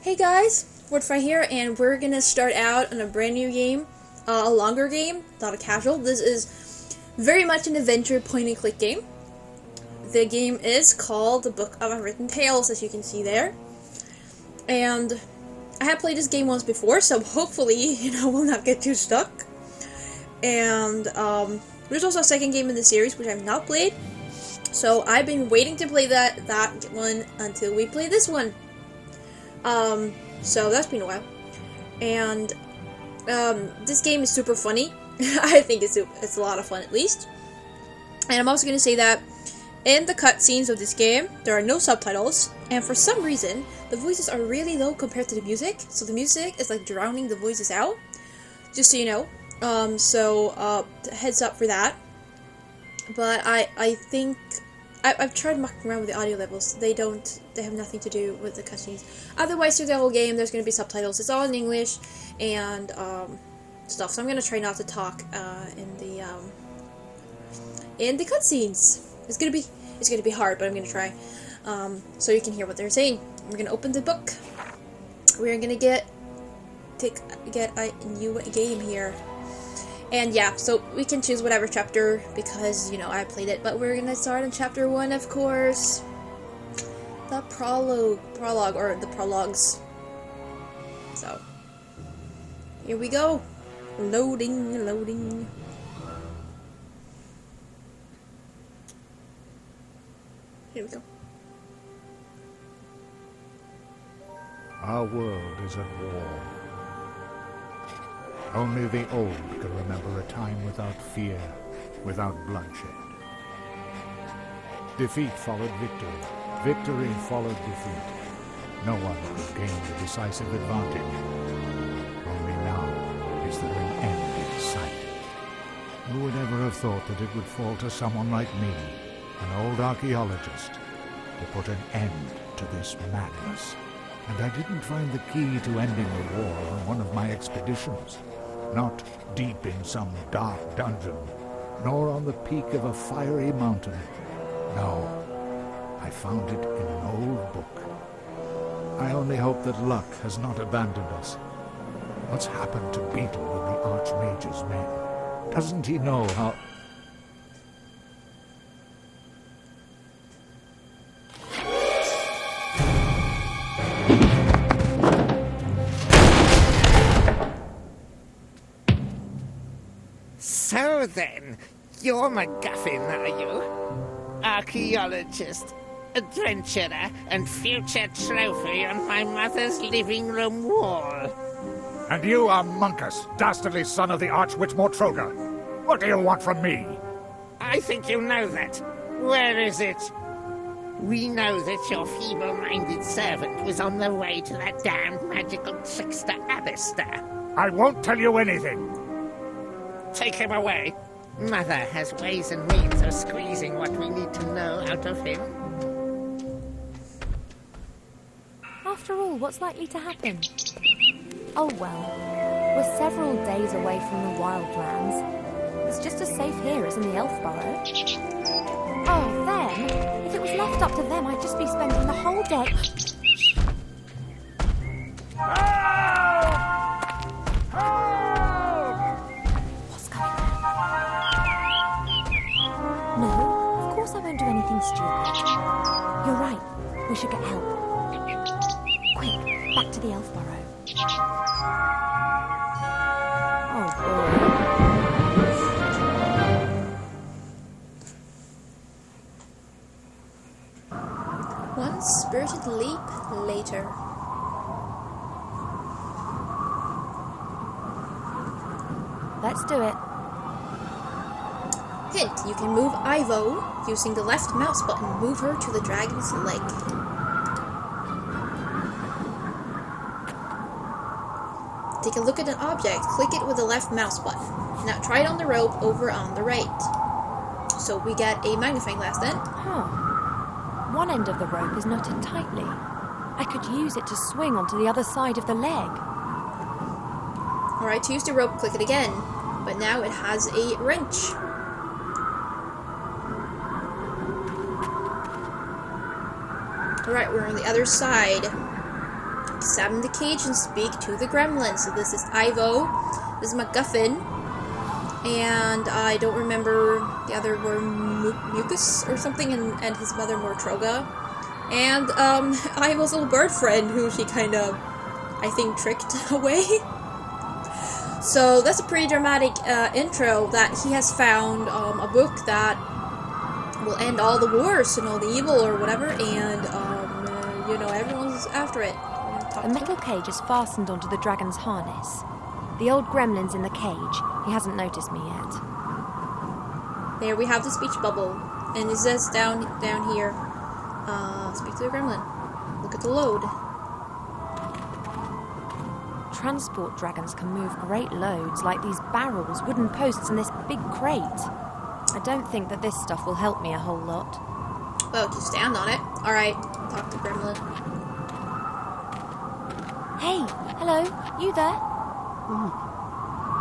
Hey guys, Wardfire here, and we're gonna start out on a brand new game, a longer game, not a casual. This is very much an adventure point-and-click game. The game is called The Book of Unwritten Tales, as you can see there. And I have played this game once before, so hopefully, we'll not get too stuck. And there's also a second game in the series, which I've not played. So I've been waiting to play that one until we play this one. So that's been a while, and this game is super funny. I think it's a lot of fun, at least. And I'm also going to say that in the cutscenes of this game, there are no subtitles, and for some reason, the voices are really low compared to the music, so the music is like drowning the voices out, just so you know. Heads up for that. But I think I've tried mucking around with the audio levels. They have nothing to do with the cutscenes. Otherwise, through the whole game, there's going to be subtitles. It's all in English and stuff. So I'm going to try not to talk in the cutscenes. It's going to be hard, but I'm going to try. So you can hear what they're saying. We're going to open the book. We're going to get a new game here. And yeah, so we can choose whatever chapter, because, I played it, but we're gonna start in chapter 1, of course. The prologue, or the prologues. So, here we go. Loading. Here we go. Our world is at war. Only the old can remember a time without fear, without bloodshed. Defeat followed victory. Victory followed defeat. No one could gain the decisive advantage. Only now is there an end in sight. Who would ever have thought that it would fall to someone like me, an old archaeologist, to put an end to this madness? And I didn't find the key to ending the war on one of my expeditions. Not deep in some dark dungeon, nor on the peak of a fiery mountain. No, I found it in an old book. I only hope that luck has not abandoned us. What's happened to Beetle and the Archmage's men? Doesn't he know how... So then, you're McGuffin, are you? Archaeologist, adventurer, and future trophy on my mother's living room wall. And you are Monkus, dastardly son of the Archwitch Mortroga. What do you want from me? I think you know that. Where is it? We know that your feeble-minded servant was on the way to that damned magical trickster Alistair. I won't tell you anything. Take him away. Mother has ways and means of squeezing what we need to know out of him. After all, what's likely to happen? Oh well, we're several days away from the wildlands. It's just as safe here as in the elf burrow. Oh, then, if it was left up to them, I'd just be spending the whole day... Stupid. You're right. We should get help. Quick, back to the elf burrow. Oh boy. One spirited leap later. Let's do it. Hint, you can move Ivo using the left mouse button. Move her to the dragon's leg. Take a look at an object. Click it with the left mouse button. Now try it on the rope over on the right. So we get a magnifying glass then. Huh. One end of the rope is knotted tightly. I could use it to swing onto the other side of the leg. Alright, to use the rope, click it again. But now it has a wrench. Alright, we're on the other side. examine the cage and speak to the gremlin. So this is Ivo, this is McGuffin, and I don't remember the other were Mucus or something, and his mother Mortroga. And Ivo's little bird friend, who she kind of, I think, tricked away. So that's a pretty dramatic intro, that he has found a book that will end all the wars and all the evil or whatever, and everyone's after it. The metal cage is fastened onto the dragon's harness. The old gremlin's in the cage. He hasn't noticed me yet. There we have the speech bubble, and it says down here, speak to the gremlin. Look at the load. Transport dragons can move great loads, like these barrels, wooden posts, and this big crate. I don't think that this stuff will help me a whole lot. Well, just stand on it. Alright, talk to gremlin. Hey, hello, you there?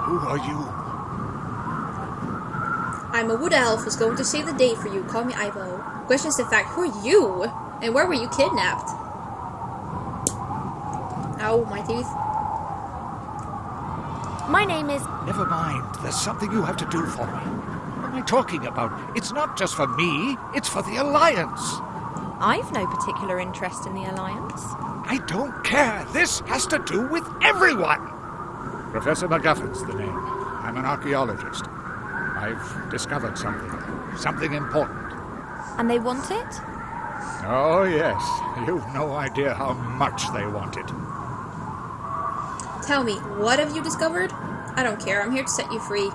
Who are you? I'm a wood elf who's going to save the day for you. Call me Ivo. Question is, in fact, who are you? And where were you kidnapped? Ow, my teeth. My name is... Never mind. There's something you have to do for me. What am I talking about? It's not just for me. It's for the Alliance. I've no particular interest in the Alliance. I don't care. This has to do with everyone. Professor McGuffin's the name. I'm an archaeologist. I've discovered something important. And they want it? Oh, yes. You've no idea how much they want it. Tell me, what have you discovered? I don't care. I'm here to set you free.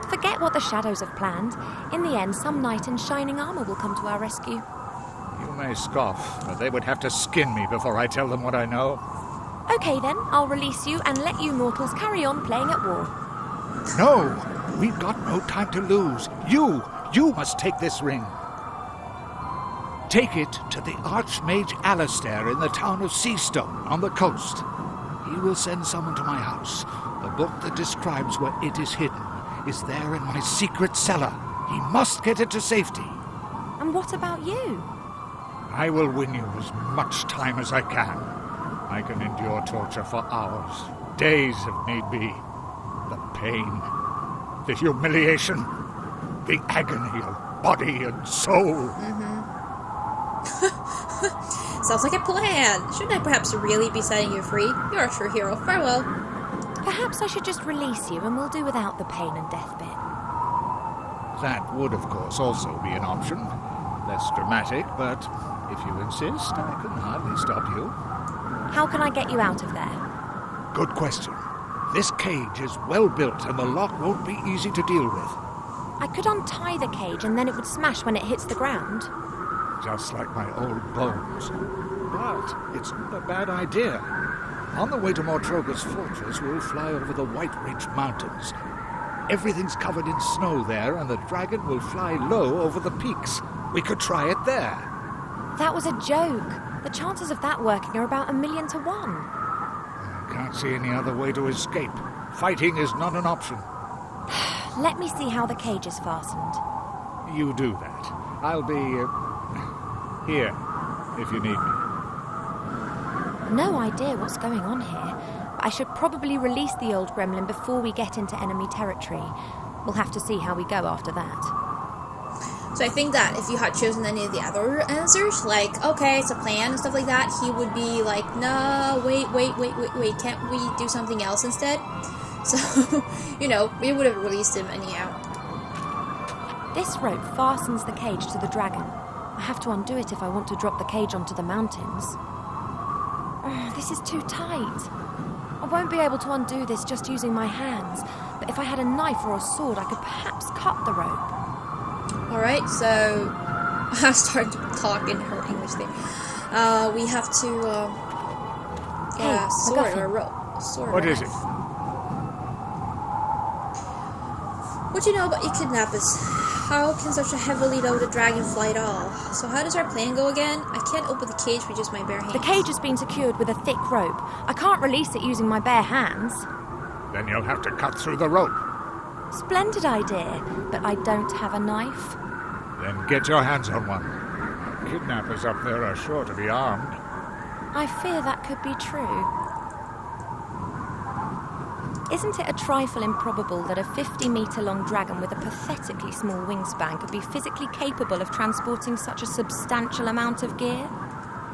Forget what the shadows have planned. In the end, some knight in shining armor will come to our rescue. You may scoff, but they would have to skin me before I tell them what I know. Okay then, I'll release you and let you mortals carry on playing at war. No! We've got no time to lose. You must take this ring. Take it to the Archmage Alistair in the town of Seastone on the coast. He will send someone to my house. The book that describes where it is hidden is there in my secret cellar. He must get it to safety. And what about you? I will win you as much time as I can. I can endure torture for hours, days if need be. The pain, the humiliation, the agony of body and soul. Sounds like a plan. Shouldn't I perhaps really be setting you free? You're a true hero. Farewell. Perhaps I should just release you and we'll do without the pain and death bit. That would, of course, also be an option. Less dramatic, but if you insist, I can hardly stop you. How can I get you out of there? Good question. This cage is well built and the lock won't be easy to deal with. I could untie the cage and then it would smash when it hits the ground. Just like my old bones. But it's not a bad idea. On the way to Mortroga's fortress, we'll fly over the White Ridge Mountains. Everything's covered in snow there, and the dragon will fly low over the peaks. We could try it there. That was a joke. The chances of that working are about 1,000,000 to 1. I can't see any other way to escape. Fighting is not an option. Let me see how the cage is fastened. You do that. I'll be... here, if you need me. No idea what's going on here, but I should probably release the old gremlin before we get into enemy territory. We'll have to see how we go after that. So I think that if you had chosen any of the other answers, like, okay, it's a plan and stuff like that, he would be like, no, wait, can't we do something else instead? So, we would have released him anyhow. This rope fastens the cage to the dragon. I have to undo it if I want to drop the cage onto the mountains. Oh, this is too tight. I won't be able to undo this just using my hands, but if I had a knife or a sword, I could perhaps cut the rope. Alright, so I started to talk in her English thing. We have to get Hey, a sword McGuffin. or a rope. Sword What or is knife. it? What do you know about kidnappers? How can such a heavily loaded dragon fly at all? So how does our plan go again? I can't open the cage with just my bare hands. The cage has been secured with a thick rope. I can't release it using my bare hands. Then you'll have to cut through the rope. Splendid idea, but I don't have a knife. Then get your hands on one. Kidnappers up there are sure to be armed. I fear that could be true. Isn't it a trifle improbable that a 50-metre-long dragon with a pathetically small wingspan could be physically capable of transporting such a substantial amount of gear?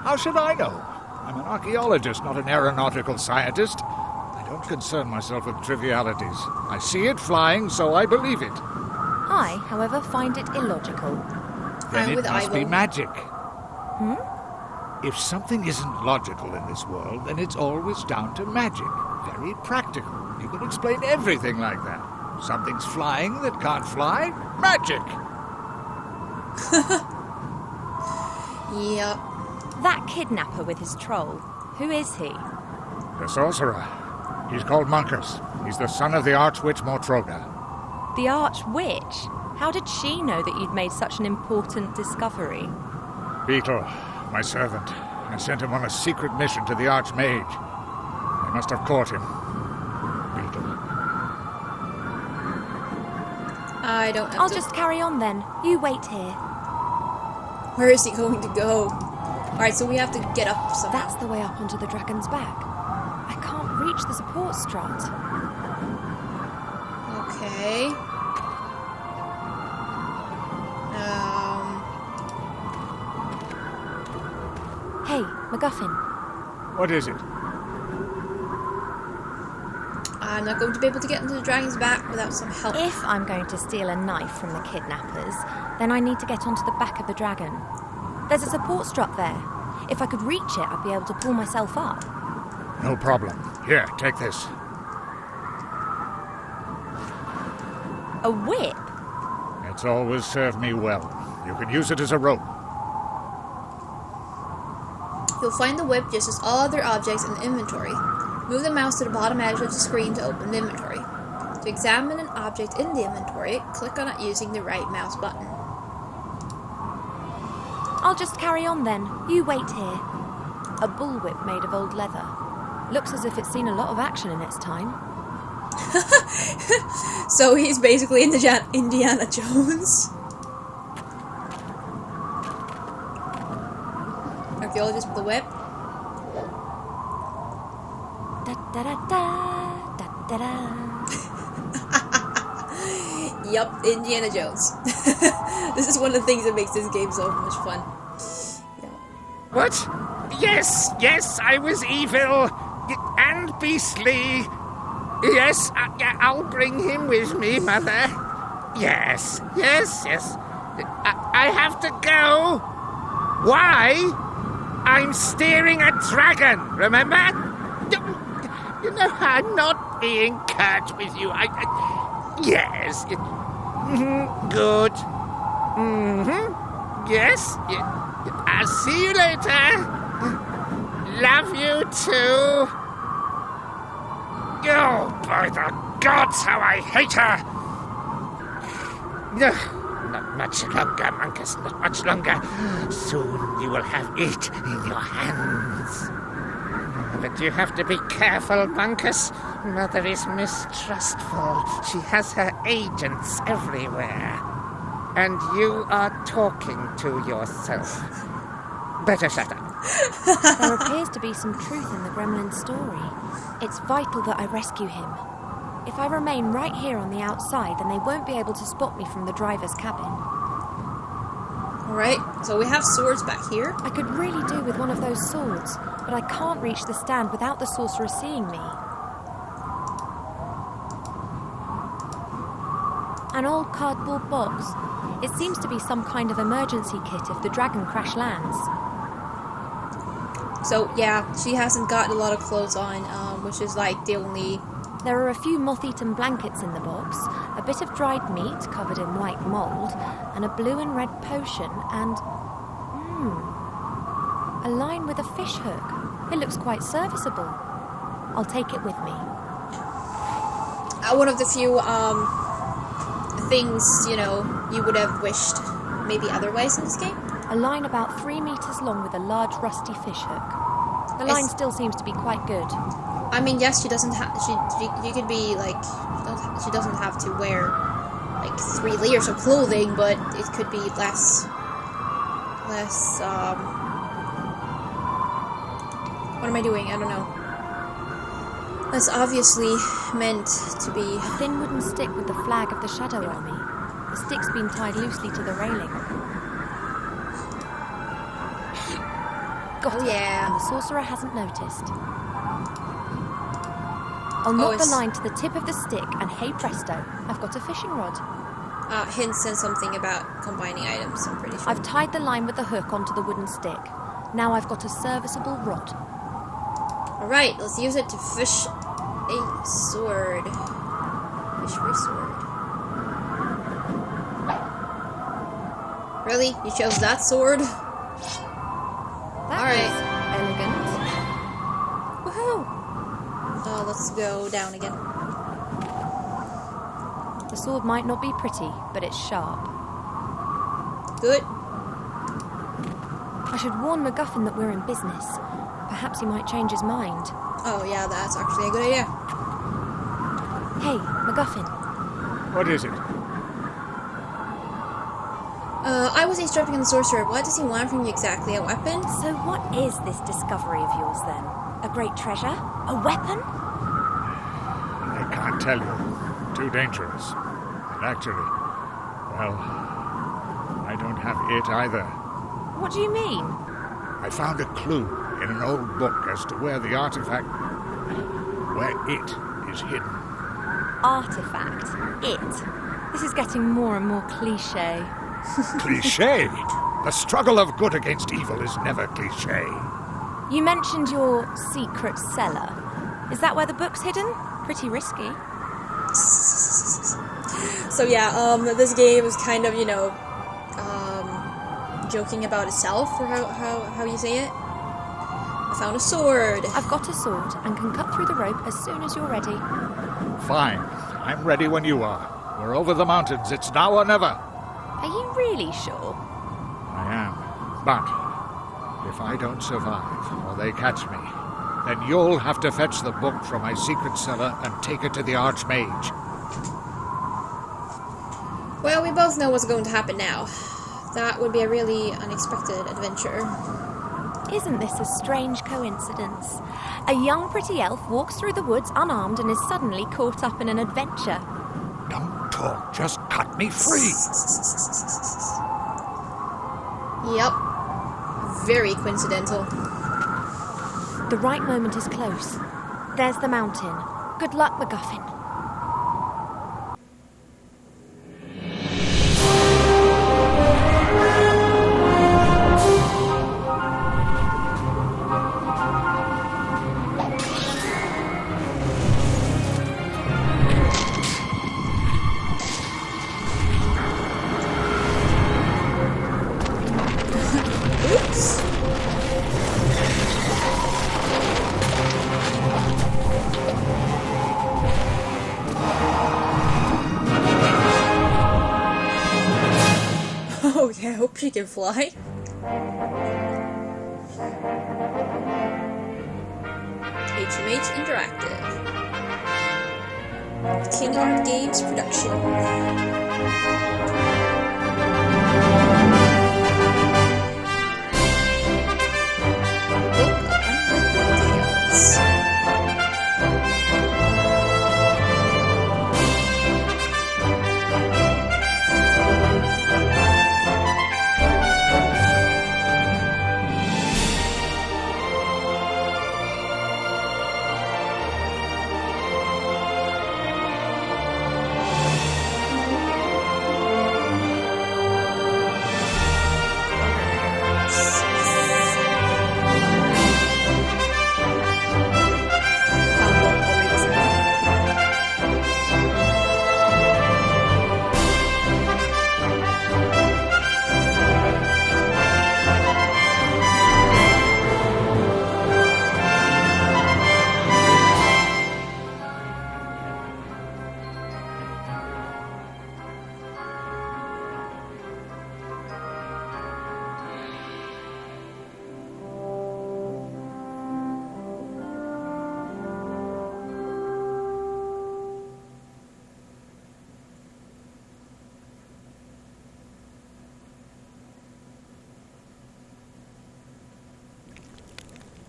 How should I know? I'm an archaeologist, not an aeronautical scientist. I don't concern myself with trivialities. I see it flying, so I believe it. I, however, find it illogical. Then it with must be Ivo. magic. If something isn't logical in this world, then it's always down to magic. Very practical. You can explain everything like that. Something's flying that can't fly? Magic! Yep. That kidnapper with his troll, who is he? The sorcerer. He's called Monkus. He's the son of the archwitch Mortroga. The Archwitch? How did she know that you'd made such an important discovery? Beetle, my servant. I sent him on a secret mission to the Archmage. They must have caught him. Beetle. I don't have I'll to... just carry on then. You wait here. Where is he going to go? Alright, so we have to get up somehow. That's the way up onto the dragon's back. I can't reach the support strut. Okay. Hey, McGuffin. What is it? I'm not going to be able to get into the dragon's back without some help. If I'm going to steal a knife from the kidnappers, then I need to get onto the back of the dragon. There's a support strut there. If I could reach it, I'd be able to pull myself up. No problem. Here, take this. A whip? It's always served me well. You can use it as a rope. You'll find the whip just as all other objects in the inventory. Move the mouse to the bottom edge of the screen to open the inventory. To examine an object in the inventory, click on it using the right mouse button. I'll just carry on then. You wait here. A bullwhip made of old leather. Looks as if it's seen a lot of action in its time. So he's basically Indiana Jones. Archaeologist with the whip. Da da da da da da. Yup, Indiana Jones. This is one of the things that makes this game so much fun. Yeah. What? Yes, I was evil and beastly. Yes, I'll bring him with me, Mother. Yes. I have to go. Why? I'm steering a dragon, remember? You know, I'm not being curt with you. Yes. Good. Yes. I'll see you later. Love you too. Oh, by the gods, how I hate her! Not much longer, Monkus, not much longer. Soon you will have it in your hands. But you have to be careful, Monkus. Mother is mistrustful. She has her agents everywhere. And you are talking to yourself. Better shut up. There appears to be some truth in the gremlin's story. It's vital that I rescue him. If I remain right here on the outside, then they won't be able to spot me from the driver's cabin. Alright, so we have swords back here. I could really do with one of those swords, but I can't reach the stand without the sorcerer seeing me. An old cardboard box. It seems to be some kind of emergency kit if the dragon crash lands. So, yeah, she hasn't got a lot of clothes on, which is like the only... There are a few moth-eaten blankets in the box, a bit of dried meat covered in white mould, and a blue and red potion, and... a line with a fish hook. It looks quite serviceable. I'll take it with me. One of the few, things, you know, you would have wished maybe otherwise in this game. A line about 3 meters long with a large rusty fish hook. The line still seems to be quite good. I mean, yes, she doesn't have. You could be like, she doesn't have to wear like 3 layers of clothing, but it could be less. What am I doing? I don't know. That's obviously meant to be... A thin wooden stick with the flag of the Shadow Army. The stick's been tied loosely to the railing. Got Oh, it. yeah. And the sorcerer hasn't noticed. I'll knot the line to the tip of the stick, and hey presto, I've got a fishing rod. Hints and something about combining items, I'm pretty sure. I've tied the line with the hook onto the wooden stick. Now I've got a serviceable rod. Alright, let's use it to fish a sword. Fish for a sword. Really? You chose that sword? That Alright. was elegant. Woohoo! Let's go down again. The sword might not be pretty, but it's sharp. Good. I should warn McGuffin that we're in business. Perhaps he might change his mind. Oh yeah, that's actually a good idea. Hey, McGuffin. What is it? I was eavesdropping on the sorcerer. What does he want from you exactly? A weapon? So what is this discovery of yours then? A great treasure? A weapon? I can't tell you. Too dangerous. And actually, well, I don't have it either. What do you mean? I found a clue in an old book as to where the artifact... where it is hidden. Artifact. It. This is getting more and more cliché. Cliché? The struggle of good against evil is never cliché. You mentioned your secret cellar. Is that where the book's hidden? Pretty risky. So yeah, this game is kind of, joking about itself, or how you say it. I found a sword. I've got a sword and can cut through the rope as soon as you're ready. Fine. I'm ready when you are. We're over the mountains. It's now or never. Are you really sure? I am. But if I don't survive, or they catch me, then you'll have to fetch the book from my secret cellar and take it to the Archmage. Well, we both know what's going to happen now. That would be a really unexpected adventure. Isn't this a strange coincidence? A young pretty elf walks through the woods unarmed and is suddenly caught up in an adventure. Don't talk. Just cut me free. Yep. Very coincidental. The right moment is close. There's the mountain. Good luck, McGuffin. Oops. Okay, I hope she can fly. HMH Interactive. Kingdom Games Production.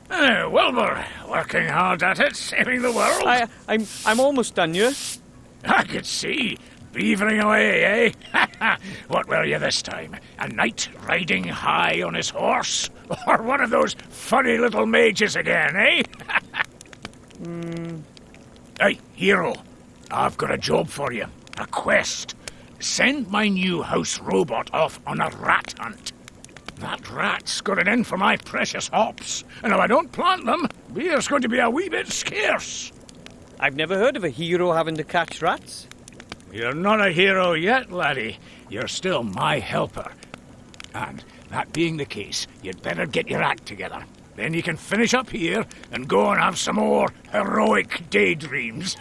Wilbur, working hard at it, saving the world. I'm almost done, you. I could see. Beavering away, eh? What were you this time? A knight riding high on his horse? Or one of those funny little mages again, eh? Hey, hero. I've got a job for you. A quest. Send my new house robot off on a rat hunt. That rat's got it in for my precious hops. And if I don't plant them, beer's going to be a wee bit scarce. I've never heard of a hero having to catch rats. You're not a hero yet, laddie. You're still my helper. And that being the case, you'd better get your act together. Then you can finish up here and go and have some more heroic daydreams.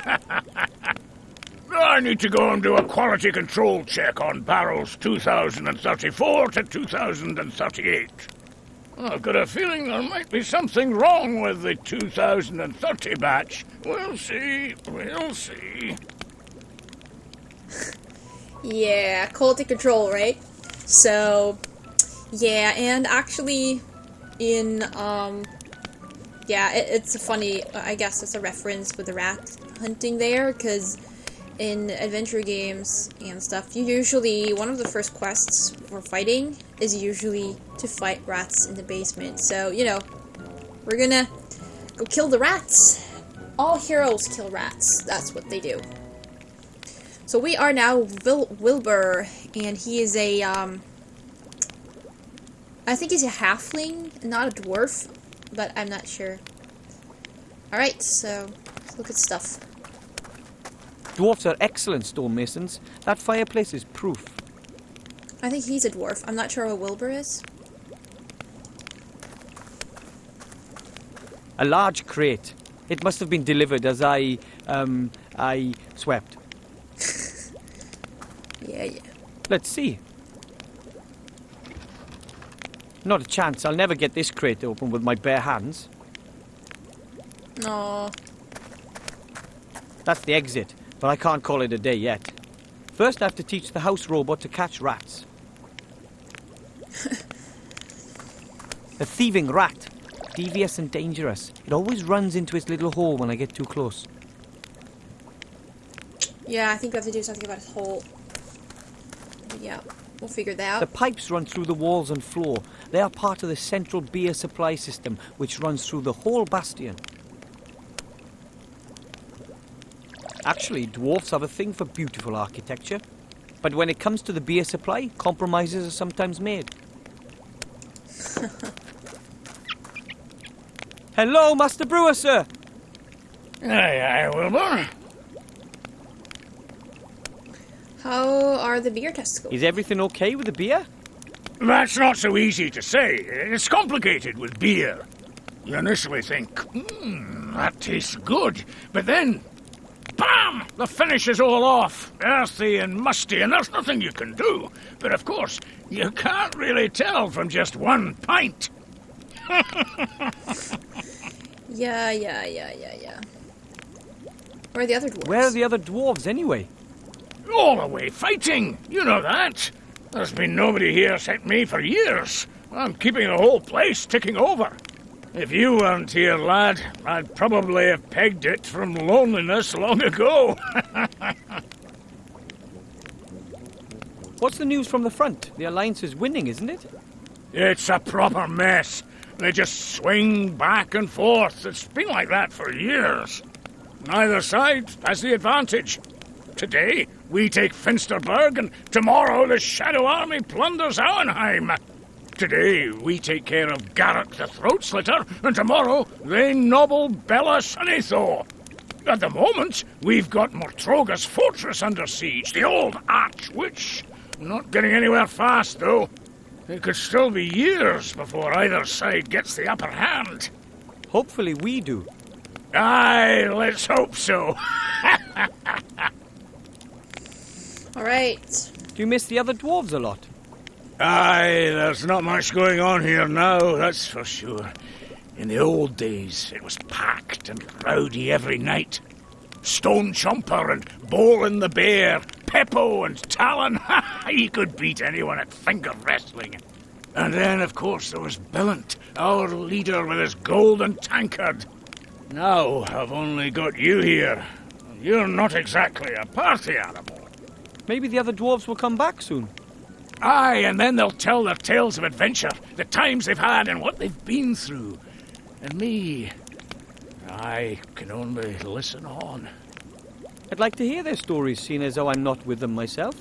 I need to go and do a quality control check on barrels 2034 to 2038. I've got a feeling there might be something wrong with the 2030 batch. We'll see. Yeah, quality control, right? So, yeah, and actually, in, it's a funny, I guess it's a reference with the rat hunting there, because in adventure games and stuff, one of the first quests for fighting is usually to fight rats in the basement. So, we're gonna go kill the rats. All heroes kill rats. That's what they do. So we are now Wilbur, and he is a, I think he's a halfling, not a dwarf, but I'm not sure. Alright, so let's look at stuff. Dwarfs are excellent stonemasons. That fireplace is proof. I think he's a dwarf. I'm not sure what Wilbur is. A large crate. It must have been delivered as I swept. Yeah. Let's see. Not a chance. I'll never get this crate open with my bare hands. No. That's the exit, but I can't call it a day yet. First, I have to teach the house robot to catch rats. A thieving rat. Devious and dangerous. It always runs into its little hole when I get too close. Yeah, I think we have to do something about his hole. Yeah, we'll figure that out. The pipes run through the walls and floor. They are part of the central beer supply system, which runs through the whole bastion. Actually, dwarfs have a thing for beautiful architecture. But when it comes to the beer supply, compromises are sometimes made. Hello, Master Brewer, sir. Aye, Wilbur. How are the beer tests going? Is everything okay with the beer? That's not so easy to say. It's complicated with beer. You initially think, that tastes good. But then, bam! The finish is all off. Earthy and musty, and there's nothing you can do. But of course, you can't really tell from just one pint. Yeah. Where are the other dwarves? Where are the other dwarves, anyway? All away fighting. You know that. There's been nobody here except me for years. I'm keeping the whole place ticking over. If you weren't here, lad, I'd probably have pegged it from loneliness long ago. What's the news from the front? The Alliance is winning, isn't it? It's a proper mess. They just swing back and forth. It's been like that for years. Neither side has the advantage. Today, we take Finsterberg, and tomorrow the Shadow Army plunders Auenheim. Today, we take care of Garrett the Throat Slitter, and tomorrow they nobble Bella Sunnithaw. At the moment, we've got Mortroga's fortress under siege, the old Archwitch. Not getting anywhere fast, though. It could still be years before either side gets the upper hand. Hopefully we do. Aye, let's hope so. Alright. Do you miss the other dwarves a lot? Aye, there's not much going on here now, that's for sure. In the old days, it was packed and rowdy every night. Stone Chomper and Bolin the Bear, Peppo and Talon, he could beat anyone at finger wrestling. And then, of course, there was Billant, our leader with his golden tankard. Now I've only got you here. You're not exactly a party animal. Maybe the other dwarves will come back soon. Aye, and then they'll tell their tales of adventure, the times they've had and what they've been through. And me, I can only listen on. I'd like to hear their stories, seeing as though I'm not with them myself.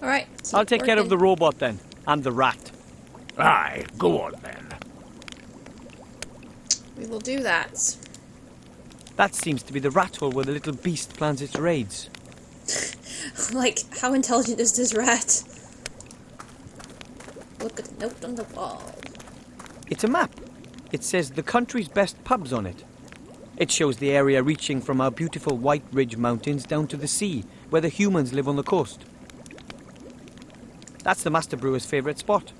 Alright. I'll take care of the robot then, and the rat. Aye, go on then. We will do that. That seems to be the rat hole where the little beast plans its raids. Like, how intelligent is this rat? Look at the note on the wall. It's a map. It says the country's best pubs on it. It shows the area reaching from our beautiful White Ridge Mountains down to the sea, where the humans live on the coast. That's the Master Brewer's favourite spot.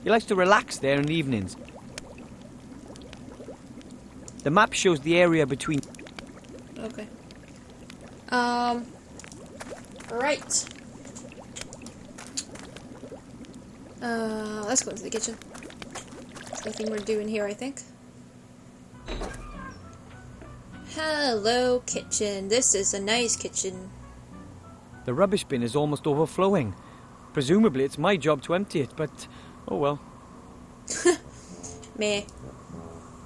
He likes to relax there in the evenings. The map shows the area between... Okay. Right. Let's go into the kitchen. That's the thing we're doing here, I think. Hello, kitchen. This is a nice kitchen. The rubbish bin is almost overflowing. Presumably it's my job to empty it, but... oh well. Meh.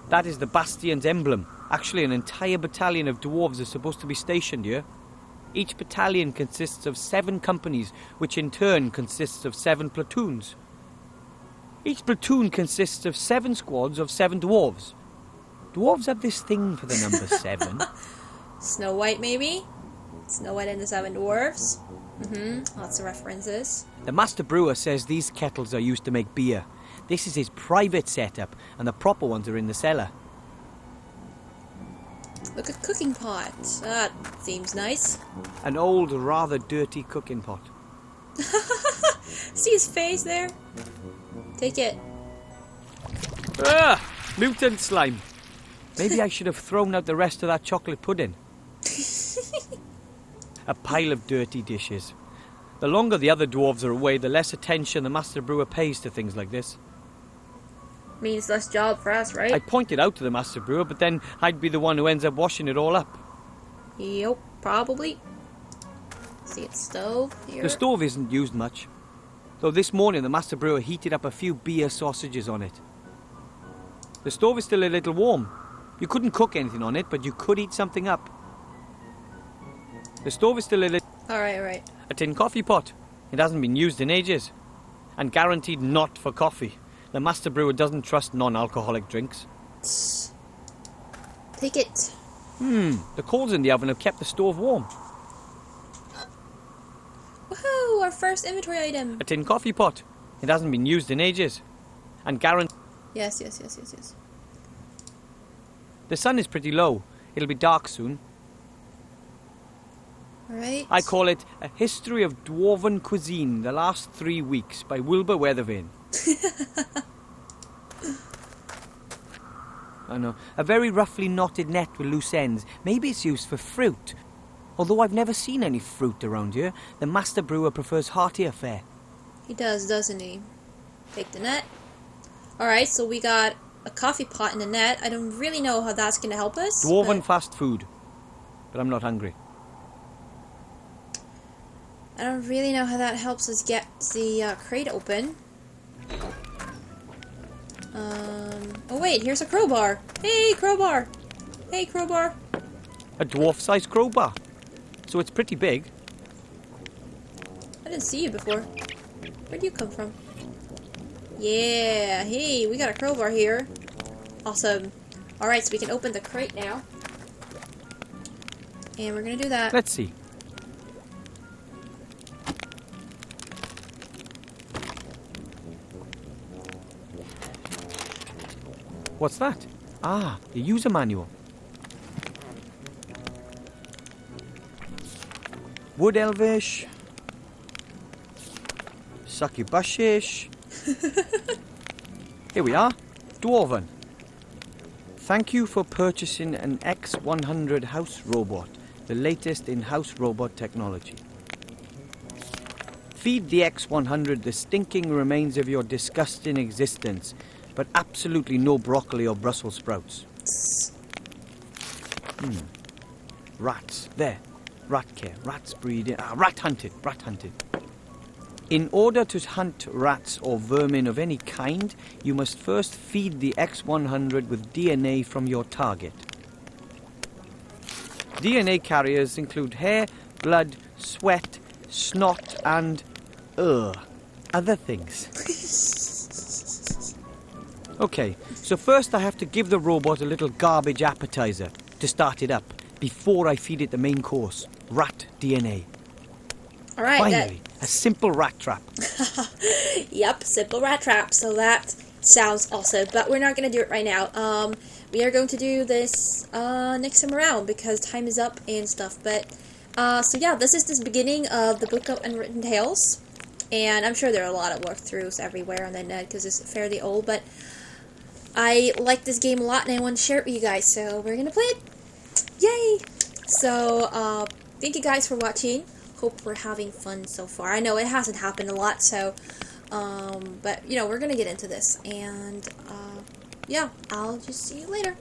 That is the Bastion's emblem. Actually, an entire battalion of dwarves is supposed to be stationed here. Each battalion consists of 7 companies, which in turn consists of 7 platoons. Each platoon consists of 7 squads of 7 dwarves. Dwarves have this thing for the number 7. Snow White, maybe? Snow White and the 7 Dwarfs. Lots of references. The Master Brewer says these kettles are used to make beer. This is his private setup, and the proper ones are in the cellar. Look at cooking pot. That seems nice. An old, rather dirty cooking pot. See his face there? Take it. Ah! Mutant slime. Maybe I should have thrown out the rest of that chocolate pudding. A pile of dirty dishes. The longer the other dwarves are away, the less attention the Master Brewer pays to things like this. Means less job for us, right? I point it out to the Master Brewer, but then I'd be the one who ends up washing it all up. Yep, probably. See its stove here. The stove isn't used much. Though this morning the Master Brewer heated up a few beer sausages on it. The stove is still a little warm. You couldn't cook anything on it, but you could heat something up. The stove is still a little... Alright. A tin coffee pot. It hasn't been used in ages. And guaranteed not for coffee. The Master Brewer doesn't trust non-alcoholic drinks. Take it. The coals in the oven have kept the stove warm. Woohoo! Our first inventory item. A tin coffee pot. It hasn't been used in ages. And guaranteed... Yes. The sun is pretty low. It'll be dark soon. Alright. I call it A History of Dwarven Cuisine, the Last 3 Weeks by Wilbur Weathervane. I know. A very roughly knotted net with loose ends. Maybe it's used for fruit. Although I've never seen any fruit around here, the Master Brewer prefers heartier fare. He does, doesn't he? Take the net. Alright, so we got a coffee pot in the net. I don't really know how that's going to help us. Dwarven fast food. But I'm not hungry. I don't really know how that helps us get the crate open. Oh wait, here's a crowbar. Hey, crowbar! Hey, crowbar! A dwarf-sized crowbar. So it's pretty big. I didn't see you before. Where'd you come from? Yeah, hey, we got a crowbar here. Awesome. Alright, so we can open the crate now. And we're gonna do that. Let's see. What's that? Ah, the user manual. Wood Elvish. Succubushish. Here we are. Dwarven. Thank you for purchasing an X100 house robot, the latest in house robot technology. Feed the X100 the stinking remains of your disgusting existence, but absolutely no broccoli or Brussels sprouts. Rats. There. Rat care. Rats breeding. Rat hunted. Rat hunted. In order to hunt rats or vermin of any kind, you must first feed the X100 with DNA from your target. DNA carriers include hair, blood, sweat, snot, and other things. Okay, so first I have to give the robot a little garbage appetizer to start it up before I feed it the main course, rat DNA. All right. Finally, a simple rat trap. Yep, simple rat trap. So that sounds awesome, but we're not going to do it right now. We are going to do this next time around because time is up and stuff. But so yeah, this is the beginning of the book of Unwritten Tales, and I'm sure there are a lot of walkthroughs everywhere on the net because it's fairly old. But I like this game a lot, and I want to share it with you guys. So we're gonna play it. Yay! So thank you guys for watching. Hope we're having fun so far. I know it hasn't happened a lot, so but you know, we're gonna get into this, and yeah, I'll just see you later.